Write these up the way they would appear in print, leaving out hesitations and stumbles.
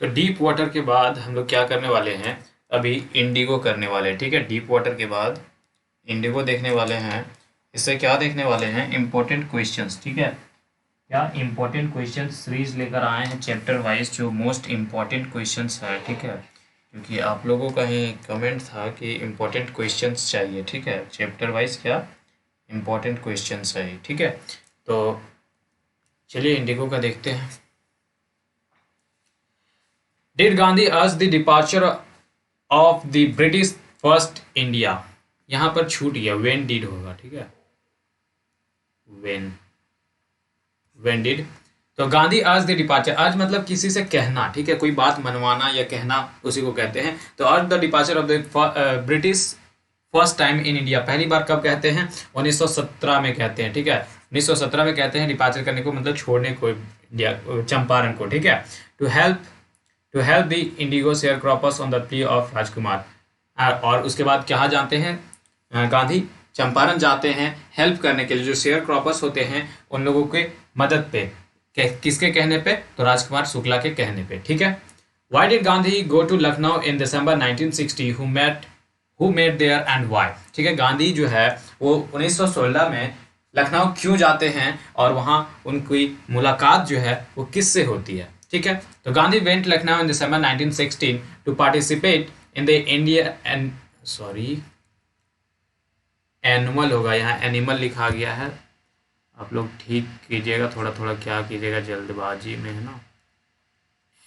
तो deep water के बाद हम लोग क्या करने वाले हैं, अभी इंडिगो करने वाले हैं। ठीक है, डीप वाटर के बाद इंडिगो देखने वाले हैं। इससे क्या देखने वाले हैं, इम्पोर्टेंट क्वेश्चंस। ठीक है, क्या इम्पोर्टेंट क्वेश्चन सीरीज लेकर आए हैं चैप्टर वाइज, जो मोस्ट इम्पोर्टेंट क्वेश्चंस है। ठीक है, क्योंकि आप लोगों का ही कमेंट था कि इम्पोर्टेंट क्वेश्चंस चाहिए। ठीक है, चैप्टर वाइज क्या इम्पोर्टेंट क्वेश्चंस है। ठीक है, तो चलिए इंडिगो का देखते हैं। डिड गांधी अर्ज the departure of the British first India, यहाँ पर छूट गया, वेन डिड होगा। ठीक है, वेन डिड। तो गांधी अर्ज द डिपार्चर, अर्ज मतलब किसी से कहना। ठीक है, कोई बात मनवाना या कहना, उसी को कहते हैं। तो अर्ज the departure of the British first time in India, पहली बार कब कहते हैं, 1917 में कहते हैं। ठीक है, 1917 में कहते हैं डिपार्चर करने को, मतलब छोड़ने को इंडिया, चंपारण को। ठीक है, to help the indigo sharecroppers on the plea of Rajkumar. और उसके बाद क्या जानते हैं, गांधी चंपारण जाते हैं हेल्प करने के लिए, जो शेयर क्रॉपर्स होते हैं उन लोगों के मदद पे। किसके कहने पे, तो राजकुमार शुक्ला के कहने पे। ठीक है, why did Gandhi go to Lucknow in December 1960, who met there and why. ठीक है, गांधी जो है वो 1916 में लखनऊ क्यों जाते हैं और वहाँ उनकी मुलाकात जो है वो किससे होती है। ठीक है, तो Gandhi went Lucknow in December 1916 to participate in the India and annual होगा, यहाँ एनिमल लिखा गया है, आप लोग ठीक कीजिएगा, थोड़ा थोड़ा क्या कीजिएगा, जल्दबाजी में है ना।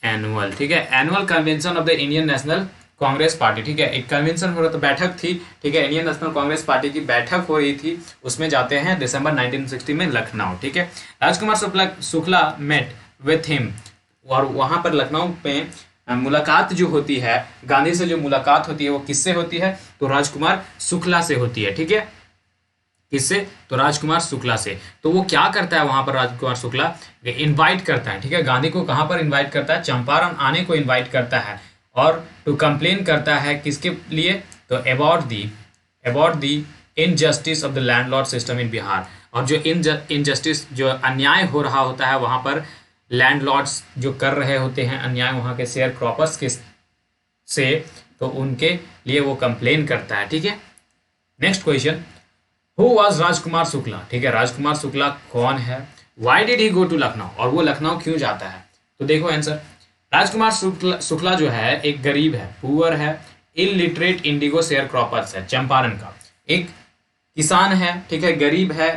एनुअल, ठीक है, annual convention of the Indian national Congress party. ठीक है, एक कन्वेंशन हो रहा था, बैठक थी। ठीक है, इंडियन नेशनल कांग्रेस पार्टी की बैठक हो रही थी, उसमें जाते हैं दिसंबर 1960 में लखनऊ। ठीक है, Rajkumar Shukla met with him, और वहां पर लखनऊ में मुलाकात जो होती है, गांधी से जो मुलाकात होती है वो किससे होती है, तो राजकुमार शुक्ला से होती है। ठीक है, किससे, तो राजकुमार शुक्ला से। तो वो क्या करता है वहां पर, राजकुमार शुक्ला इनवाइट करता है। ठीक है, गांधी को कहां पर इनवाइट करता है, चंपारण आने को इनवाइट करता है, और टू कंप्लेन करता है किसके लिए, तो about the injustice of the landlord system in Bihar. और जो इनजस्टिस, जो अन्याय हो रहा होता है वहां पर, लैंडलॉर्ड्स जो कर रहे होते हैं अन्याय वहां के शेयर क्रॉपर्स के से, तो उनके लिए वो कंप्लेन करता है। ठीक है, next question, who was Rajkumar Shukla. ठीक है, राजकुमार शुक्ला कौन है, why did he go to Lucknow, और वो लखनऊ क्यों जाता है। तो देखो आंसर, राजकुमार शुक्ला जो है एक गरीब है, पुअर है, इलिटरेट इंडिगो शेयर क्रॉपर्स है, चंपारण का एक किसान है। ठीक है, गरीब है,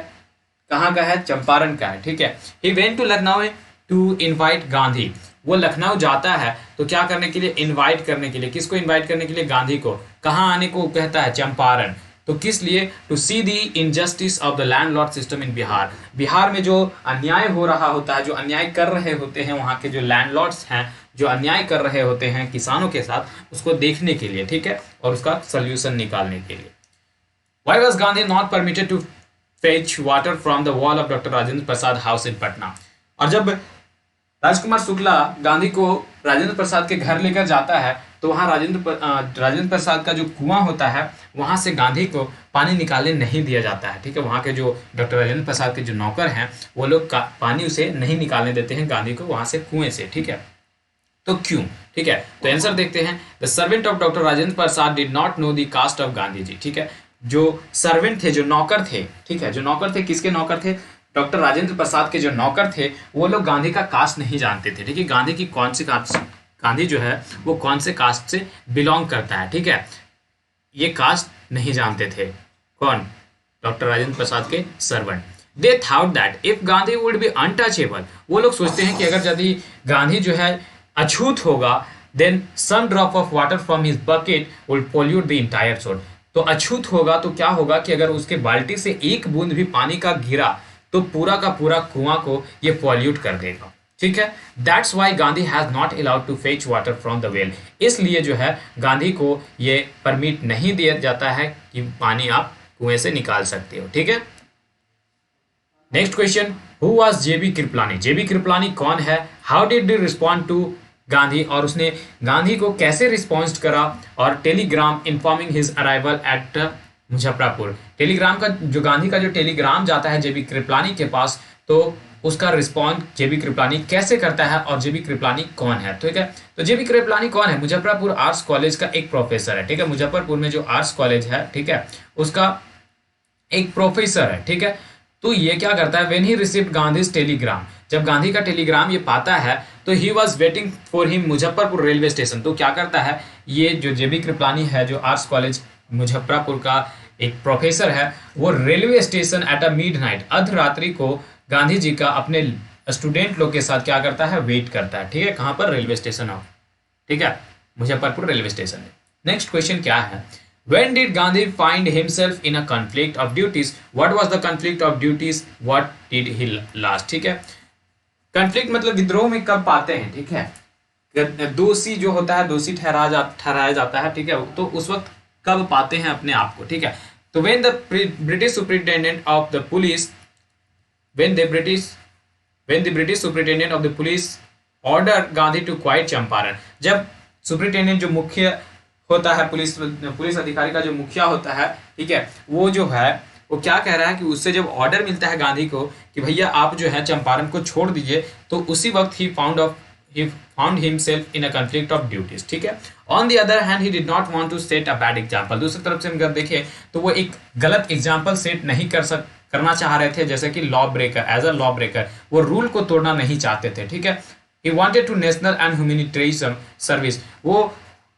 कहाँ का है, चंपारण का है। ठीक है, he went to Lucknow to invite Gandhi, वो लखनऊ जाता है तो क्या करने के लिए, इनवाइट करने के लिए, किसको इनवाइट करने के लिए, गांधी को। कहाँ आने को कहता है, चंपारण। तो किस लिए, to see the injustice of the landlord system in Bihar, Bihar में जो अन्याय हो रहा होता है, जो अन्याय कर रहे होते हैं वहाँ के जो लैंडलॉर्ड्स हैं, जो अन्याय कर रहे होते हैं किसानों के साथ, उसको देखने के लिए। ठीक है, और उसका सोल्यूशन निकालने के लिए। Why was Gandhi not permitted to fetch water from the wall of doctor Rajendra Prasad house in Patna. और जब राजकुमार शुक्ला गांधी को राजेंद्र प्रसाद के घर लेकर जाता है, तो वहाँ राजेंद्र प्रसाद का जो कुआं होता है वहाँ से गांधी को पानी निकालने नहीं दिया जाता है। ठीक है, वहाँ के जो डॉक्टर राजेंद्र प्रसाद के जो नौकर हैं वो लोग पानी उसे नहीं निकालने देते हैं गांधी को वहाँ से, कुएं से। ठीक है, तो क्यों। ठीक है, तो आंसर देखते हैं, the servant of doctor Rajendra Prasad did not know the caste of Gandhi ji. ठीक है, जो सर्वेंट थे, जो नौकर थे, ठीक है, जो नौकर थे, किसके नौकर थे, डॉक्टर राजेंद्र प्रसाद के जो नौकर थे, वो लोग गांधी का कास्ट नहीं जानते थे। ठीक है, गांधी की कौन सी कास्ट, गांधी जो है वो कौन से कास्ट से बिलोंग करता है। ठीक है, ये कास्ट नहीं जानते थे, कौन, डॉक्टर राजेंद्र प्रसाद के servant. They thought that if Gandhi would be untouchable, वो लोग सोचते हैं कि अगर यदि गांधी जो है अछूत होगा, then some drop of water from his bucket will pollute the entire sod. तो अछूत होगा तो क्या होगा कि अगर उसके बाल्टी से एक बूंद भी पानी का गिरा तो पूरा का पूरा कुआं को ये पॉल्यूट कर देगा। ठीक है, that's why Gandhi has not allowed to fetch water from the well, इसलिए जो है गांधी को ये परमिट नहीं दिया जाता है कि पानी आप कुएं से निकाल सकते हो। ठीक है, next question, who was J B Kripalani. J B Kripalani कौन है, how did he respond to Gandhi, और उसने गांधी को कैसे रिस्पॉन्स करा, और telegram informing his arrival at Muzaffarpur. Telegram का जो गांधी का जो टेलीग्राम जाता है जेबी कृपलानी के पास, तो उसका रिस्पॉन्स जेबी कृपलानी कैसे करता है और जेबी कृपलानी कौन है, ठीक है। तो जेबी कृपलानी कौन है? मुजफ्फरपुर आर्ट्स कॉलेज का एक प्रोफेसर है, ठीक है। मुजफ्फरपुर में जो आर्ट्स कॉलेज है, ठीक है, उसका एक प्रोफेसर है, ठीक है। तो ये क्या करता है, when he received Gandhi's Telegram, जब गांधी का टेलीग्राम ये पाता है तो he was waiting for him Muzaffarpur railway station. तो क्या करता है, ये जो जेबी कृपलानी है, जो आर्ट्स कॉलेज मुजफ्फरपुर का एक प्रोफेसर है, वो railway station at a midnight, अर्धरात्रि को गांधी जी का अपने स्टूडेंट लोग के साथ क्या करता है, वेट करता है, ठीक है। कहाँ पर? रेलवे स्टेशन ऑफ, ठीक है, मुजफ्फरपुर रेलवे स्टेशन है। नेक्स्ट क्वेश्चन क्या है, when did Gandhi find himself in a conflict of duties? What was the conflict of duties? What did he last? ठीक है, conflict मतलब विद्रोह में कब पाते हैं, ठीक है। दोषी जो होता है, दोषी ठहराया जाता है, ठीक है, तो उस वक्त कब पाते हैं अपने आप को, ठीक है। तो when the British superintendent of the police, when the British superintendent of the police ordered Gandhi to quiet Champaran, जब सुपरिटेंडेंट जो मुख्य होता है, पुलिस अधिकारी का जो मुखिया होता है, ठीक है, वो जो है वो क्या कह रहा है कि उससे जब ऑर्डर मिलता है गांधी को कि भैया आप जो है चंपारण को छोड़ दीजिए, तो उसी वक्त he found himself in a conflict of duties, ठीक है। On the other hand he did not want to set a bad example, दूसरी तरफ से अगर देखें तो वो एक गलत एग्जांपल सेट नहीं करना चाह रहे थे, जैसे कि law breaker, as a law breaker वो रूल को तोड़ना नहीं चाहते थे, ठीक है। He wanted to national and humanitarian service, वो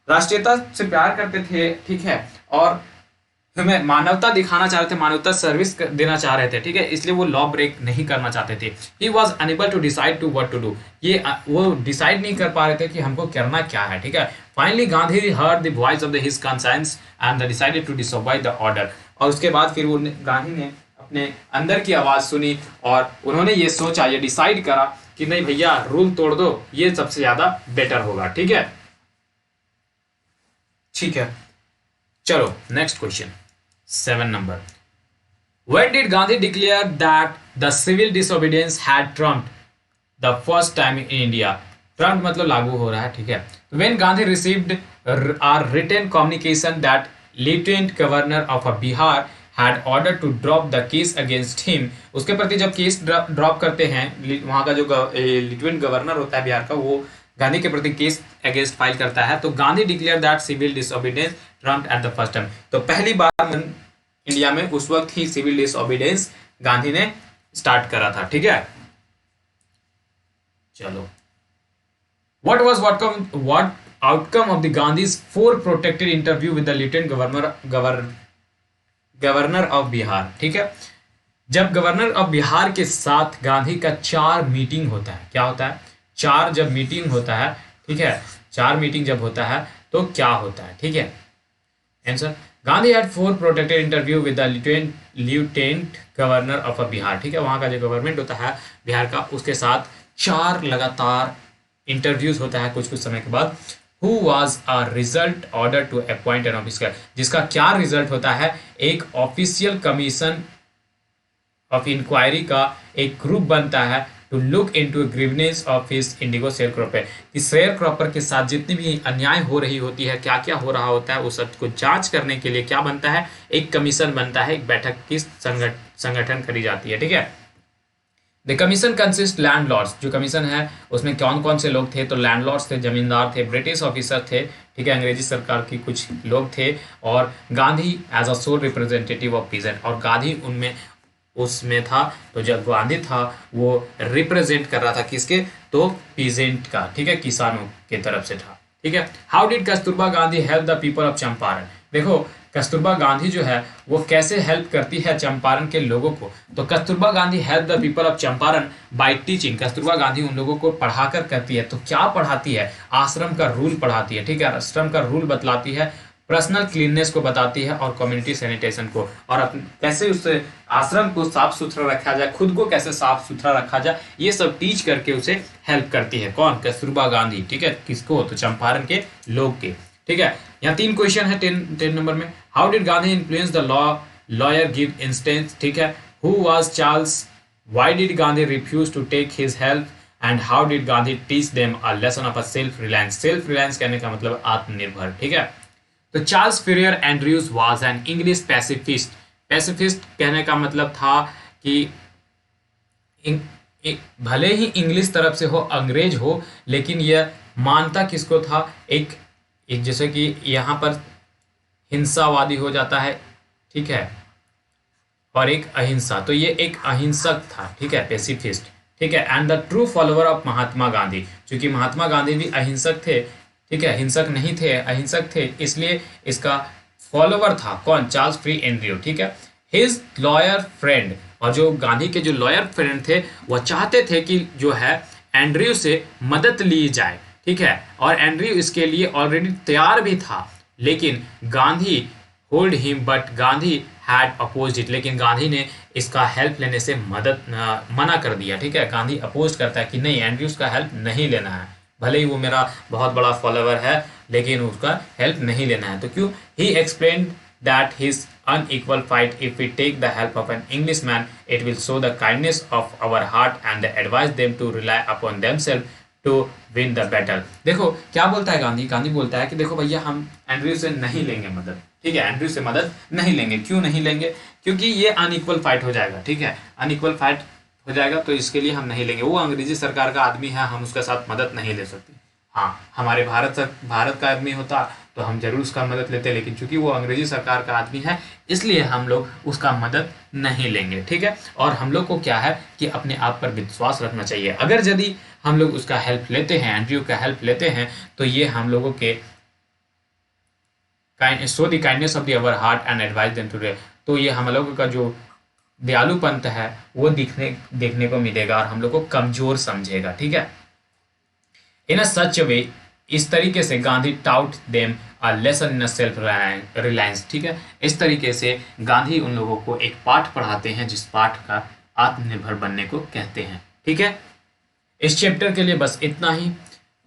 राष्ट्रीयता से प्यार करते थे, ठीक है, और हमें मानवता दिखाना चाह रहे थे, मानवता सर्विस देना चाह रहे थे, ठीक है, इसलिए वो लॉ ब्रेक नहीं करना चाहते थे। He was unable to decide to what to do, ये वो डिसाइड नहीं कर पा रहे थे कि हमको करना क्या है, ठीक है। Finally Gandhi heard the voice of his conscience and decided to disobey the order, और उसके बाद फिर वो गांधी ने अपने अंदर की आवाज़ सुनी और उन्होंने ये सोचा, ये डिसाइड करा कि नहीं भैया रूल तोड़ दो, ये सबसे ज़्यादा बेटर होगा, ठीक है। ठीक है, चलो next question 7 number, when did Gandhi declare that the civil disobedience had trumped the first time in India? Trumped मतलब लागू हो रहा है, ठीक है। when Gandhi received a written communication that lieutenant governor of Bihar had ordered to drop the case against him, उसके प्रति जब केस ड्रॉप करते हैं, वहाँ का जो लेफ्टिनेंट गवर्नर होता है बिहार का, वो गांधी के प्रति केस अगेंस्ट फाइल करता है, तो Gandhi declare that civil disobedience trumped at the first time, तो पहली बार इंडिया में उस वक्त ही सिविल डिसोबीडियंस गांधी ने स्टार्ट करा था, ठीक है। चलो, what outcome of the Gandhi's 4 protected interview with the lieutenant governor of Bihar, ठीक है। जब गवर्नर ऑफ बिहार के साथ गांधी का 4 मीटिंग होता है, क्या होता है, 4 जब मीटिंग होता है, ठीक है, 4 मीटिंग जब होता है तो क्या होता है, ठीक है। Answer, Gandhi had 4 protected interview with the lieutenant governor of Bihar, ठीक है, वहाँ का जो गवर्नमेंट होता है बिहार का, उसके साथ 4 लगातार इंटरव्यूज होता है कुछ समय के बाद। Who was a result order to appoint an officer, जिसका क्या रिजल्ट होता है, एक ऑफिशियल कमीशन ऑफ इंक्वायरी का एक ग्रुप बनता है to look into grievances of his indigo sharecropper, कि शेयर क्रॉपर के साथ जितनी भी अन्याय हो रही होती है, क्या क्या हो रहा होता है, उस सब को जांच करने के लिए क्या बनता है, एक कमीशन बनता है, एक बैठक की संगठन करी जाती है, ठीक है। द कमीशन कंसिस्ट लैंडलॉर्ड्स, जो कमीशन है उसमें कौन कौन से लोग थे, तो लैंडलॉर्ड्स थे, जमींदार थे, ब्रिटिश ऑफिसर थे, ठीक है, अंग्रेजी सरकार की कुछ लोग थे, और Gandhi as a sole representative of peasant, और गांधी उनमें उसमें था, तो जब गांधी था वो रिप्रेजेंट कर रहा था किसके, तो पीजेंट का, ठीक है, किसानों के तरफ से था, ठीक है। How did Kasturba Gandhi help the people of Champaran, देखो कस्तूरबा गांधी जो है वो कैसे हेल्प करती है चंपारण के लोगों को, तो Kasturba Gandhi help the people of Champaran bye teaching, Kasturba Gandhi उन लोगों को पढ़ाकर करती है, तो क्या पढ़ाती है, आश्रम का रूल पढ़ाती है, ठीक है, आश्रम का रूल बतलाती है, पर्सनल क्लीननेस को बताती है, और कम्युनिटी सैनिटेशन को, और कैसे उस आश्रम को साफ सुथरा रखा जाए, खुद को कैसे साफ सुथरा रखा जाए, ये सब टीच करके उसे हेल्प करती है, कौन, कस्तूरबा गांधी, ठीक है, किसको, तो चंपारण के लोग के, ठीक है। यहाँ 3 क्वेश्चन है 10 नंबर में। How did Gandhi influence the lawyer give instance, ठीक है, who was Charles, why did Gandhi refuse to take his help, and how did Gandhi teach them a lesson of a self reliance, self reliance कहने का मतलब आत्मनिर्भर, ठीक है। तो Charles Freer Andrews was an English pacifist, pacifist कहने का मतलब था कि भले ही इंग्लिश तरफ से हो, अंग्रेज हो, लेकिन यह मानता किसको था, एक जैसे कि यहाँ पर हिंसावादी हो जाता है, ठीक है, और एक अहिंसा, तो ये एक अहिंसक था, ठीक है, पेसिफिस्ट, ठीक है, and the true follower of Mahatma Gandhi, क्योंकि महात्मा गांधी भी अहिंसक थे, ठीक है, हिंसक नहीं थे, अहिंसक थे, इसलिए इसका फॉलोवर था कौन, चार्ल्स फ्री एंड्रयू, ठीक है, हिज लॉयर फ्रेंड, और जो गांधी के जो लॉयर फ्रेंड थे वह चाहते थे कि जो है एंड्रयू से मदद ली जाए, ठीक है, और एंड्रयू इसके लिए ऑलरेडी तैयार भी था, लेकिन Gandhi hold him, but Gandhi had opposed it, लेकिन गांधी ने इसका हेल्प लेने से मना कर दिया, ठीक है, गांधी अपोज करता है कि नहीं, एंड्रयूज का हेल्प नहीं लेना है, भले ही वो मेरा बहुत बड़ा फॉलोवर है, लेकिन उसका हेल्प नहीं लेना है, तो क्यों, he explain that his unequal fight, if we take the help of an Englishman, it will show the kindness of our heart and advise them to rely upon themselves to win the battle। देखो क्या बोलता है गांधी, गांधी बोलता है कि देखो भैया हम एंड्रयू से नहीं लेंगे मदद, ठीक है, एंड्रयू से मदद नहीं लेंगे, क्यों नहीं लेंगे, क्योंकि ये अनइक्वल फाइट हो जाएगा, ठीक है, अनइक्वल फाइट हो जाएगा, तो इसके लिए हम नहीं लेंगे, वो अंग्रेजी सरकार का आदमी है, हम उसके साथ मदद नहीं ले सकते। हाँ, हमारे भारत का आदमी होता तो हम जरूर उसका मदद लेते, लेकिन चूंकि वो अंग्रेजी सरकार का आदमी है, इसलिए हम लोग उसका मदद नहीं लेंगे, ठीक है, और हम लोग को क्या है कि अपने आप पर विश्वास रखना चाहिए, अगर यदि हम लोग उसका हेल्प लेते हैं, एंड्रयू का हेल्प लेते हैं, तो ये हम लोगों के show the kindness of the our heart and advice them today, तो ये हम लोगों का जो दयालुपंत है वो देखने को मिलेगा, और हम लोग को कमजोर समझेगा, ठीक है, इन अ सच वे, इस तरीके से Gandhi taut them a lesson in self reliance, ठीक है, इस तरीके से गांधी उन लोगों को एक पाठ पढ़ाते हैं, जिस पाठ का आत्मनिर्भर बनने को कहते हैं, ठीक है। इस चैप्टर के लिए बस इतना ही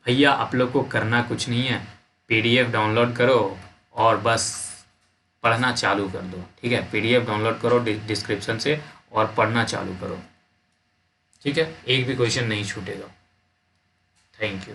भैया, आप लोग को करना कुछ नहीं है, PDF डाउनलोड करो और बस पढ़ना चालू कर दो, ठीक है, PDF डाउनलोड करो डिस्क्रिप्शन से और पढ़ना चालू करो, ठीक है, एक भी क्वेश्चन नहीं छूटेगा। Thank you.